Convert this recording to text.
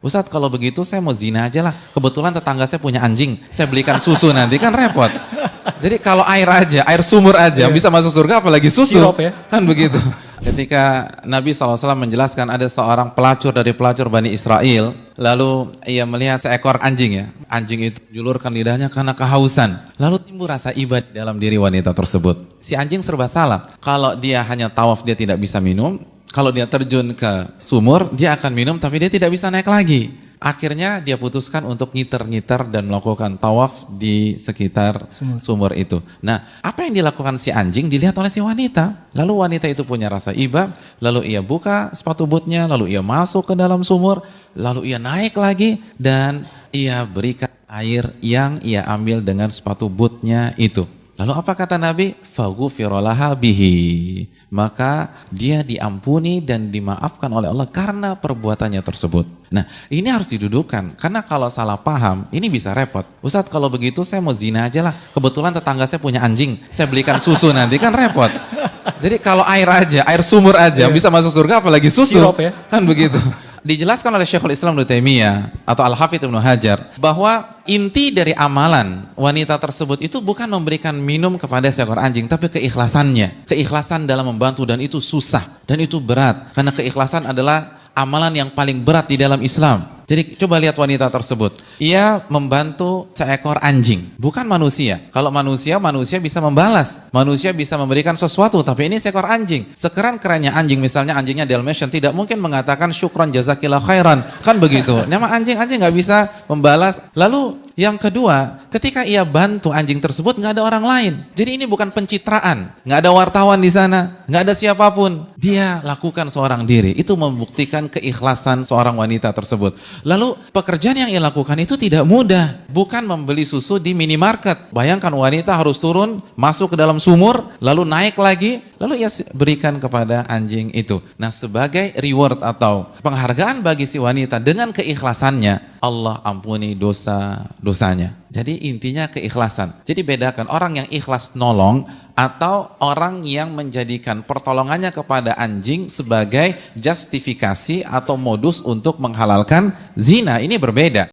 Ustadz kalau begitu saya mau zina aja lah. Kebetulan tetangga saya punya anjing, saya belikan susu nanti kan repot. Jadi kalau air aja, air sumur aja bisa masuk surga apalagi susu. Sirup ya? Kan begitu. Ketika Nabi SAW menjelaskan ada seorang pelacur dari pelacur Bani Israel, lalu ia melihat seekor anjing ya. Anjing itu julurkan lidahnya karena kehausan. Lalu timbul rasa iba dalam diri wanita tersebut. Si anjing serba salah. Kalau dia hanya tawaf dia tidak bisa minum. Kalau dia terjun ke sumur, dia akan minum tapi dia tidak bisa naik lagi. Akhirnya dia putuskan untuk ngiter-ngiter dan melakukan tawaf di sekitar sumur itu. Nah, apa yang dilakukan si anjing dilihat oleh si wanita. Lalu wanita itu punya rasa iba, lalu ia buka sepatu bootnya, lalu ia masuk ke dalam sumur, lalu ia naik lagi dan ia berikan air yang ia ambil dengan sepatu bootnya itu. Lalu apa kata Nabi? Faghufira laha bihi. Maka dia diampuni dan dimaafkan oleh Allah karena perbuatannya tersebut. Nah, ini harus didudukan karena kalau salah paham ini bisa repot. Ustadz kalau begitu saya mau zina aja lah. Kebetulan tetangga saya punya anjing, saya belikan susu nanti kan repot. Jadi kalau air aja, air sumur aja bisa masuk surga apalagi susu. Sirup ya? Kan begitu. Dijelaskan oleh Syekhul Islam Ibnu Taimiyah atau Al-Hafidz Ibnu Hajar bahwa inti dari amalan wanita tersebut itu bukan memberikan minum kepada seekor anjing, tapi keikhlasannya. Keikhlasan dalam membantu, dan itu susah dan itu berat karena keikhlasan adalah amalan yang paling berat di dalam Islam. Jadi coba lihat wanita tersebut. Ia membantu seekor anjing, bukan manusia. Kalau manusia bisa membalas. Manusia bisa memberikan sesuatu, tapi ini seekor anjing. Sekeren-kerennya anjing, misalnya anjingnya Dalmatian, tidak mungkin mengatakan syukron jazakillah khairan. Kan begitu. Nama anjing nggak bisa membalas. Lalu yang kedua, ketika ia bantu anjing tersebut nggak ada orang lain. Jadi ini bukan pencitraan, nggak ada wartawan di sana, nggak ada siapapun. Dia lakukan seorang diri. Itu membuktikan keikhlasan seorang wanita tersebut. Lalu pekerjaan yang ia lakukan itu tidak mudah. Bukan membeli susu di minimarket. Bayangkan wanita harus turun, masuk ke dalam sumur, lalu naik lagi, lalu ia berikan kepada anjing itu. Nah, sebagai reward atau penghargaan bagi si wanita dengan keikhlasannya, Allah ampuni dosa-dosanya. Jadi intinya keikhlasan. Jadi bedakan orang yang ikhlas nolong atau orang yang menjadikan pertolongannya kepada anjing sebagai justifikasi atau modus untuk menghalalkan zina. Ini berbeda.